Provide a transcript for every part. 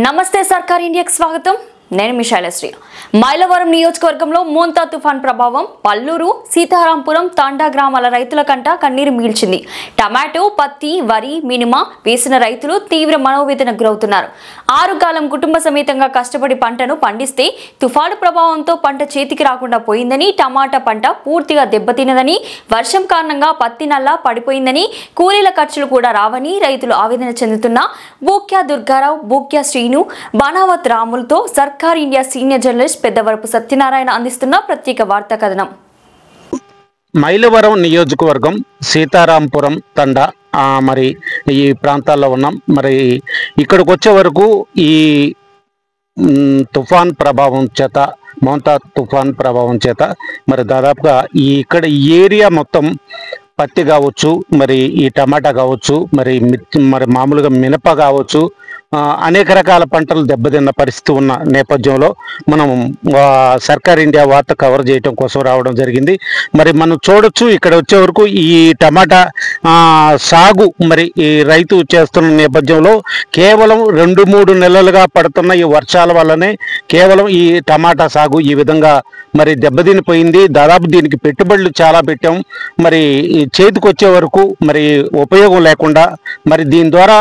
నమస్తే సర్కార్ ఇండియాకి స్వాగతం. నేను మీ శైలశ్రీ. మైలవరం నియోజకవర్గంలో మోంతా తుఫాన్ ప్రభావం పల్లూరు, సీతారాంపురం, తాండా గ్రామాల రైతుల కంట కన్నీరు మిగిల్చింది. టమాటో, పత్తి, వరి, మినుమ వేసిన రైతులు తీవ్ర మనోవేదనకు గురవుతున్నారు. 6 కాలం కుటుంబ సమేతంగా కష్టపడి పంటను పండిస్తే తుఫాను ప్రభావంతో పంట చేతికి రాకుండా పోయిందని, టమాటా పంట పూర్తిగా దెబ్బతిన్నదని, వర్షం కారణంగా పత్తి నల్లా పడిపోయిందని, కూలీల ఖర్చులు కూడా రావని రైతులు ఆవేదన చెందుతున్న బూక్యా దుర్గారావు, బూక్యా శ్రీను, బాణావత్ రాములతో సర్కార్ India senior journalist Peddavarapu Satyanarayana అందిస్తున్న ప్రత్యేక వార్తా కథనం. మైలవరం నియోజకవర్గం సీతారాంపురం తండ మరి ఈ ప్రాంతాల్లో ఉన్నాం. మరి ఇక్కడికి వచ్చే వరకు ఈ తుఫాన్ ప్రభావం చేత, మోంతా తుఫాన్ ప్రభావం చేత మరి దాదాపుగా ఇక్కడ ఏరియా మొత్తం పత్తి కావచ్చు, మరి ఈ టమాటా కావచ్చు, మరి మామూలుగా మినప కావచ్చు, అనేక రకాల పంటలు దెబ్బతిన్న పరిస్థితి ఉన్న నేపథ్యంలో మనం సర్కార్ ఇండియా వార్త కవర్ చేయడం కోసం రావడం జరిగింది. మరి మనం చూడొచ్చు, ఇక్కడ వచ్చే వరకు ఈ టమాటా సాగు మరి ఈ రైతు చేస్తున్న నేపథ్యంలో కేవలం 2-3 నెలలుగా పడుతున్న ఈ వర్షాల వల్లనే కేవలం ఈ టమాటా సాగు ఈ విధంగా మరి దెబ్బతినిపోయింది. దాదాపు దీనికి పెట్టుబడులు చాలా పెట్టాం, మరి చేతికి వచ్చే వరకు మరి ఉపయోగం లేకుండా, మరి దీని ద్వారా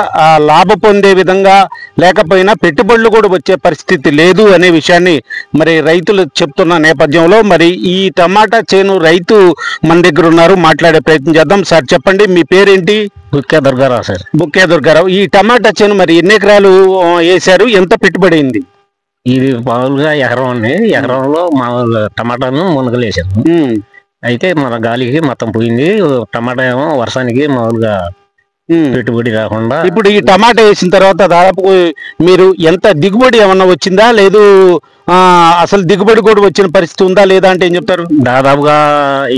లాభ పొందే విధంగా లేకపోయినా పెట్టుబడులు కూడా వచ్చే పరిస్థితి లేదు అనే విషయాన్ని మరి రైతులు చెప్తున్న నేపథ్యంలో మరి ఈ టమాటా చేను రైతు మన దగ్గర ఉన్నారు, మాట్లాడే ప్రయత్నం చేద్దాం. సార్ చెప్పండి, మీ పేరేంటి? బుక్యా దుర్గారావు సార్. బుక్యా దుర్గారావు. ఈ టమాటా చేను మరి ఎన్ని ఎకరాలు వేశారు, ఎంత పెట్టుబడి అయింది? ఇది మామూలుగా ఎకరం అండి. ఎకరంలో మామూలుగా టమాటాను మునగలు వేసాను. అయితే మన గాలికి మొత్తం పోయింది. టమాటా ఏమో వర్షానికి మామూలుగా పెట్టుబడి రాకుండా. ఇప్పుడు ఈ టమాటా వేసిన తర్వాత దాదాపు మీరు ఎంత దిగుబడి ఏమన్నా వచ్చిందా, లేదు అసలు దిగుబడి కూడా వచ్చిన పరిస్థితి ఉందా లేదా అంటే ఏం చెప్తారు? దాదాపుగా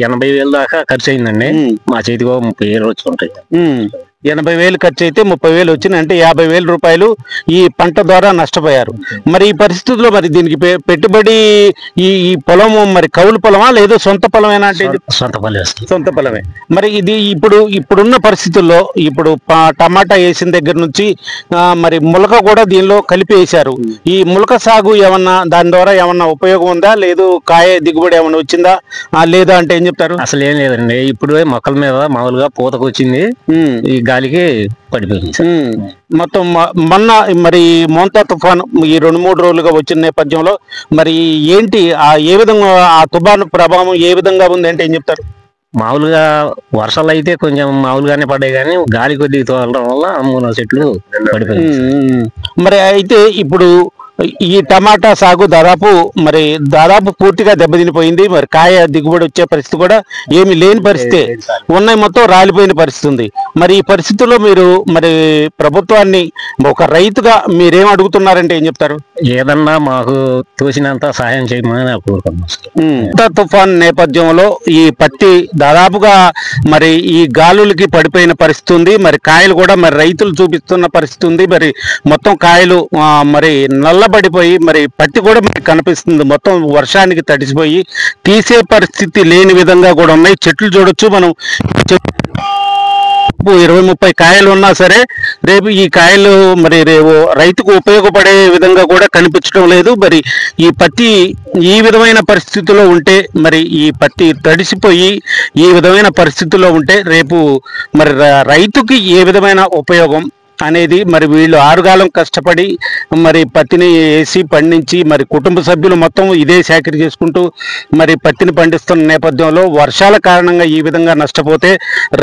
80,000 దాకా ఖర్చు అయిందండి. మా చేతికి 30,000 వచ్చి ఉంటాయి. 80,000 ఖర్చు అయితే 30,000 వచ్చింది, అంటే 50,000 రూపాయలు ఈ పంట ద్వారా నష్టపోయారు. మరి ఈ పరిస్థితుల్లో మరి దీనికి పెట్టుబడి ఈ పొలం మరి కౌలు పొలమా లేదు సొంత పొలమేనా అంటే? సొంత పొలమే. మరి ఇది ఇప్పుడున్న పరిస్థితుల్లో ఇప్పుడు టమాటా వేసిన దగ్గర నుంచి మరి ములక కూడా దీనిలో కలిపి వేశారు. ఈ ములక సాగు ఏమన్నా దాని ద్వారా ఏమన్నా ఉపయోగం ఉందా, లేదు కాయ దిగుబడి ఏమన్నా వచ్చిందా లేదా అంటే ఏం చెప్తారు? అసలు ఏం లేదండి. ఇప్పుడు మొక్కల మీద మామూలుగా పూతకు వచ్చింది, ఈ గాలికి పడిపోయింది. మొత్తం మొన్న మరి మోంతా తుఫాను ఈ 2-3 రోజులుగా వచ్చిన నేపథ్యంలో మరి ఏంటి ఏ విధంగా ఆ తుఫాను ప్రభావం ఏ విధంగా ఉంది అంటే ఏం చెప్తారు? మామూలుగా వర్షాలు అయితే కొంచెం మామూలుగానే పడ్డాయి, కానీ గాలి కొద్దిగా తోలడం వల్ల 3 చెట్లు పడిపోయింది. మరి అయితే ఇప్పుడు ఈ టమాటా సాగు దాదాపు పూర్తిగా దెబ్బతినిపోయింది. మరి కాయ దిగుబడి వచ్చే పరిస్థితి కూడా ఏమి లేని పరిస్థితి, ఉన్నాయి మొత్తం రాలిపోయిన పరిస్థితి ఉంది. మరి ఈ పరిస్థితుల్లో మీరు మరి ప్రభుత్వాన్ని ఒక రైతుగా మీరేం అడుగుతున్నారంటే ఏం చెప్తారు? ఏదన్నా మాకు తోచినంత సహాయం చేయమని మోంతా తుఫాన్ నేపథ్యంలో ఈ పత్తి దాదాపుగా మరి ఈ గాలులకి పడిపోయిన పరిస్థితి ఉంది. మరి కాయలు కూడా మరి రైతులు చూపిస్తున్న పరిస్థితి ఉంది. మరి మొత్తం కాయలు మరి నల్లబడిపోయి మరి పత్తి కూడా మనకి కనిపిస్తుంది, మొత్తం వర్షానికి తడిసిపోయి తీసే పరిస్థితి లేని విధంగా కూడా ఉన్నాయి. చెట్లు చూడొచ్చు మనం, 20-30 కాయలు ఉన్నా సరే రేపు ఈ కాయలు మరి రేపు రైతుకు ఉపయోగపడే విధంగా కూడా కనిపించడం లేదు. మరి ఈ పత్తి ఈ విధమైన పరిస్థితుల్లో ఉంటే, మరి ఈ పత్తి తడిసిపోయి ఈ విధమైన పరిస్థితుల్లో ఉంటే రేపు మరి రైతుకి ఏ విధమైన ఉపయోగం అనేది, మరి వీళ్ళు 6 కాలం కష్టపడి మరి పత్తిని వేసి పండించి మరి కుటుంబ సభ్యులు మొత్తం ఇదే సేకరి చేసుకుంటూ మరి పత్తిని పండిస్తున్న నేపథ్యంలో వర్షాల కారణంగా ఈ విధంగా నష్టపోతే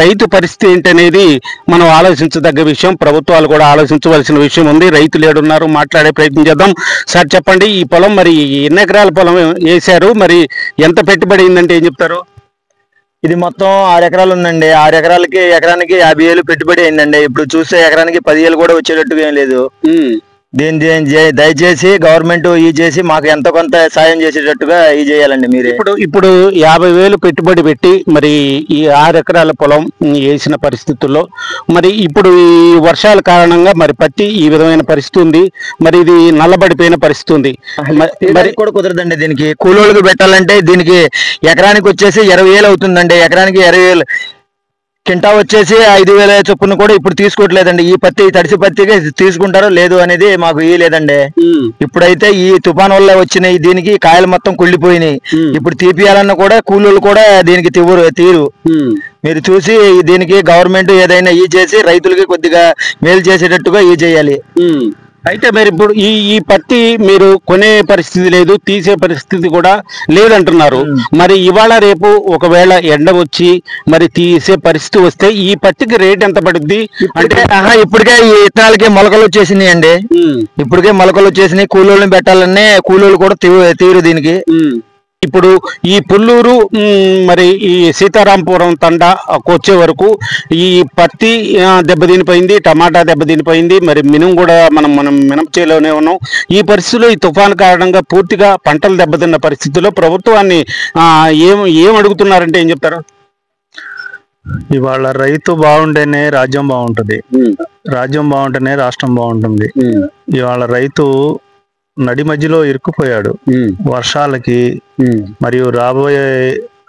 రైతు పరిస్థితి ఏంటనేది మనం ఆలోచించదగ్గ విషయం. ప్రభుత్వాలు కూడా ఆలోచించవలసిన విషయం ఉంది. రైతులు ఏడున్నారు, మాట్లాడే ప్రయత్నం చేద్దాం. సార్ చెప్పండి, ఈ పొలం మరి ఎన్ని ఎకరాల పొలం వేశారు, మరి ఎంత పెట్టుబడి అయిందంటే ఏం చెప్తారు? ఇది మొత్తం 6 ఎకరాలు ఉందండి. 6 ఎకరాలకి ఎకరానికి 50,000 పెట్టుబడి అయిందండి. ఇప్పుడు చూస్తే ఎకరానికి 10,000 కూడా వచ్చేటట్టుగా ఏం లేదు. దీన్ని దయచేసి గవర్నమెంట్ చేసి మాకు ఎంతో కొంత సాయం చేసేటట్టుగా చేయాలండి మీరే. ఇప్పుడు 50,000 పెట్టుబడి పెట్టి మరి ఈ 6 ఎకరాల పొలం వేసిన పరిస్థితుల్లో మరి ఇప్పుడు ఈ వర్షాల కారణంగా మరి పత్తి ఈ విధమైన పరిస్థితి ఉంది, మరి ఇది నల్లబడిపోయిన పరిస్థితి ఉంది. మరి కూడా కుదరదండి. దీనికి కూలోళ్ళకి పెట్టాలంటే దీనికి ఎకరానికి వచ్చేసి 20,000 అవుతుందండి. ఎకరానికి 20,000 కింటా వచ్చేసి 5,000 చొప్పున కూడా ఇప్పుడు తీసుకోవట్లేదండి. ఈ పత్తి తడిసి పత్తికి తీసుకుంటారో లేదు అనేది మాకు లేదండి. ఇప్పుడైతే ఈ తుఫాన్ వల్ల వచ్చిన దీనికి కాయలు మొత్తం కుళ్ళిపోయినాయి. ఇప్పుడు తీపియాలన్నా కూడా కూలీలు కూడా దీనికి తీరు. మీరు చూసి దీనికి గవర్నమెంట్ ఏదైనా చేసి రైతులకి కొద్దిగా మేలు చేసేటట్టుగా చేయాలి. అయితే మరి ఇప్పుడు ఈ పత్తి మీరు కొనే పరిస్థితి లేదు, తీసే పరిస్థితి కూడా లేదంటున్నారు. మరి ఇవాళ రేపు ఒకవేళ ఎండ వచ్చి మరి తీసే పరిస్థితి వస్తే ఈ పత్తికి రేట్ ఎంత పడుద్ది? అంటే ఇప్పటికే ఈ విత్తనాలకి మొలకలు వచ్చేసినాయి అండి. ఇప్పటికే మొలకలు వచ్చేసినాయి. కూలీలను పెట్టాలనే కూలీలు కూడా తీరు దీనికి. ఇప్పుడు ఈ పుల్లూరు మరి ఈ సీతారాంపురం తండా వచ్చే వరకు ఈ పత్తి దెబ్బతినిపోయింది, టమాటా దెబ్బతినిపోయింది, మరి మినుము కూడా మనం మినప చేలోనే ఉన్నాం. ఈ పరిస్థితుల్లో ఈ తుఫాను కారణంగా పూర్తిగా పంటలు దెబ్బతిన్న పరిస్థితుల్లో ప్రభుత్వాన్ని ఏం అడుగుతున్నారంటే ఏం చెప్తారు? ఇవాళ రైతు బాగుంటేనే రాజ్యం బాగుంటుంది, రాజ్యం బాగుంటేనే రాష్ట్రం బాగుంటుంది. ఇవాళ రైతు నడి మధ్యలో ఇరుక్కుపోయాడు. వర్షాలకి మరియు రాబోయే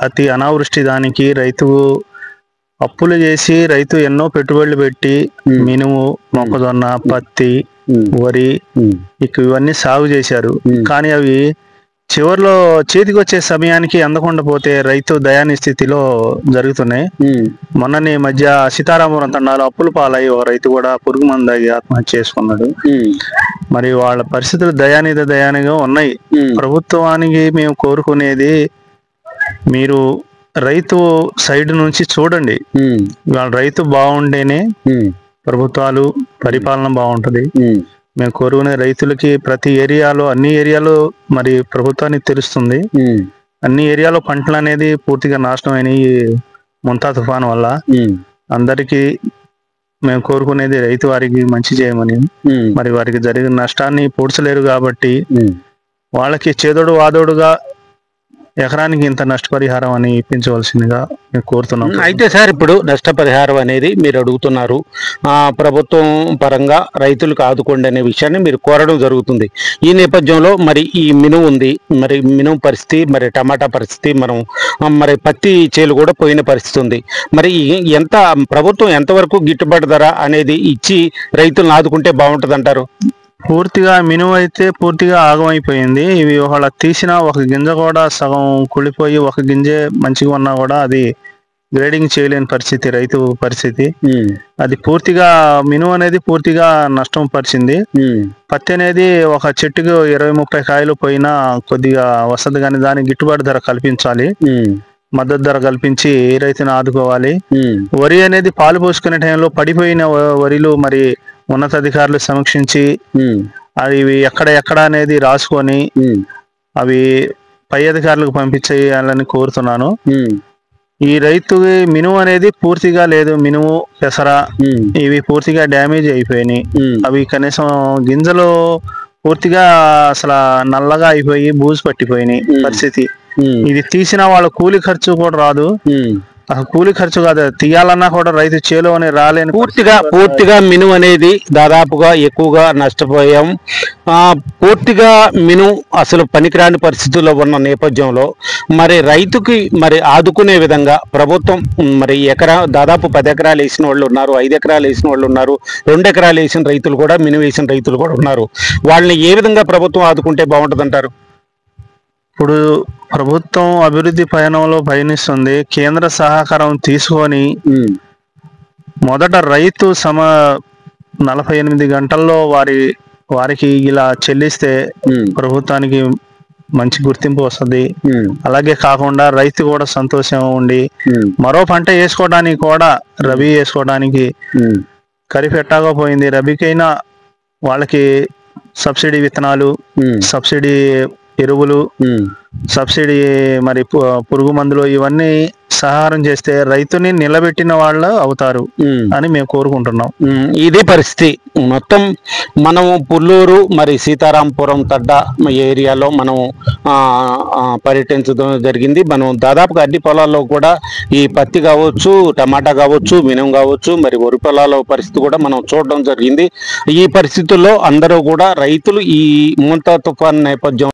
అతి అనావృష్టి దానికి రైతు అప్పులు చేసి రైతు ఎన్నో పెట్టుబడులు పెట్టి మినుము, మొక్కజొన్న, పత్తి, వరి ఇవన్నీ సాగు చేశారు. కానీ అవి చివరిలో చేతికి వచ్చే సమయానికి అందకుండా పోతే రైతు దయాని స్థితిలో జరుగుతున్నాయి. మొన్ననే మధ్య సీతారామపురం తండాలో అప్పుల పాలై ఒక రైతు కూడా పురుగు మందు తాగి ఆత్మహత్య చేసుకున్నాడు. మరి వాళ్ళ పరిస్థితులు దయానిగా ఉన్నాయి. ప్రభుత్వానికి మేము కోరుకునేది, మీరు రైతు సైడ్ నుంచి చూడండి. వాళ్ళ రైతు బాగుంటేనే ప్రభుత్వాలు పరిపాలన బాగుంటది. మేము కోరుకునే రైతులకి ప్రతి ఏరియాలో అన్ని ఏరియాలో మరి ప్రభుత్వానికి తెలుస్తుంది. అన్ని ఏరియాలో పంటలు అనేది పూర్తిగా నాశనం అయినాయి ముంతా తుఫాను వల్ల. అందరికీ మేము కోరుకునేది రైతు వారికి మంచి చేయమని. మరి వారికి జరిగిన నష్టాన్ని పూడ్చలేరు కాబట్టి వాళ్ళకి చేదోడు వాదోడుగా ఎకరానికి ఇంత నష్టపరిహారం అని ఇప్పించవలసిందిగా మేము కోరుతున్నాం. అయితే సార్, ఇప్పుడు నష్టపరిహారం అనేది మీరు అడుగుతున్నారు, ప్రభుత్వం పరంగా రైతులకు ఆదుకోండి అనే విషయాన్ని మీరు కోరడం జరుగుతుంది. ఈ నేపథ్యంలో మరి ఈ మినుము ఉంది, మరి మినుము పరిస్థితి, మరి టమాటా పరిస్థితి, మరి పత్తి చేలు కూడా పోయిన పరిస్థితి ఉంది. మరి ఎంత ప్రభుత్వం ఎంతవరకు గిట్టుబాటు ధర అనేది ఇచ్చి రైతులను ఆదుకుంటే బాగుంటుంది అంటారు? పూర్తిగా మినుము అయితే పూర్తిగా ఆగమైపోయింది. ఇవి ఒకవేళ తీసినా ఒక గింజ కూడా సగం కుళ్ళిపోయి ఒక గింజే మంచిగా ఉన్నా కూడా అది గ్రేడింగ్ చేయలేని పరిస్థితి రైతు పరిస్థితి. అది పూర్తిగా మినుము అనేది పూర్తిగా నష్టం పరిచింది. పత్తి అనేది ఒక చెట్టుకు 20-30 కాయలు పోయినా కొద్దిగా వసతి, కానీ దానికి గిట్టుబాటు ధర కల్పించాలి, మద్దతు ధర కల్పించి రైతుని ఆదుకోవాలి. వరి అనేది పాలు పోసుకునే టైంలో పడిపోయిన వరిలు మరి ఉన్నతాధికారులు సమీక్షించి అవి ఎక్కడ అనేది రాసుకొని అవి పై అధికారులకు పంపించేయాలని కోరుతున్నాను. ఈ రైతుకి మినుము అనేది పూర్తిగా లేదు. మినుము, పెసర ఇవి పూర్తిగా డ్యామేజ్ అయిపోయినాయి. అవి కనీసం గింజలు పూర్తిగా అసలు నల్లగా అయిపోయి బూజు పట్టిపోయినాయి పరిస్థితి. ఇది తీసిన వాళ్ళ కూలి ఖర్చు కూడా రాదు. కూలి ఖర్చు కాదు, తీయాలన్నా కూడా రైతు చేలో అని రాలేని పూర్తిగా మినుము అనేది దాదాపుగా ఎక్కువగా నష్టపోయాం. పూర్తిగా మినుము అసలు పనికిరాని పరిస్థితుల్లో ఉన్న నేపథ్యంలో మరి రైతుకి మరి ఆదుకునే విధంగా ప్రభుత్వం మరి దాదాపు 10 ఎకరాలు వేసిన వాళ్ళు ఉన్నారు, 5 ఎకరాలు వేసిన వాళ్ళు ఉన్నారు, 2 ఎకరాలు వేసిన రైతులు కూడా, మినుము వేసిన రైతులు కూడా ఉన్నారు. వాళ్ళని ఏ విధంగా ప్రభుత్వం ఆదుకుంటే బాగుంటుంది అంటారు? ఇప్పుడు ప్రభుత్వం అభివృద్ధి పయనంలో పయనిస్తుంది. కేంద్ర సహకారం తీసుకొని మొదట రైతు 48 గంటల్లో వారికి ఇలా చెల్లిస్తే ప్రభుత్వానికి మంచి గుర్తింపు వస్తుంది. అలాగే కాకుండా రైతు కూడా సంతోషంగా ఉండి మరో పంట వేసుకోవడానికి కూడా, రబీ వేసుకోవడానికి ఖరీఫ్ ఎట్టాగా పోయింది, రబీకైనా వాళ్ళకి సబ్సిడీ విత్తనాలు, సబ్సిడీ ఎరువులు, సబ్సిడీ మరి పురుగు మందులు ఇవన్నీ సహారం చేస్తే రైతుని నిలబెట్టిన వాళ్ళు అవుతారు అని మేము కోరుకుంటున్నాం. ఇదే పరిస్థితి మొత్తం మనం పుల్లూరు మరి సీతారాంపురం తడ్డ ఏరియాలో మనం పర్యటించడం జరిగింది. మనం దాదాపుగా అన్ని పొలాల్లో కూడా ఈ పత్తి కావచ్చు, టమాటా కావచ్చు, మినుము కావచ్చు, మరి వరి పొలాల పరిస్థితి కూడా మనం చూడడం జరిగింది. ఈ పరిస్థితుల్లో అందరూ కూడా రైతులు ఈ ముంతా తుఫాన్ నేపథ్యం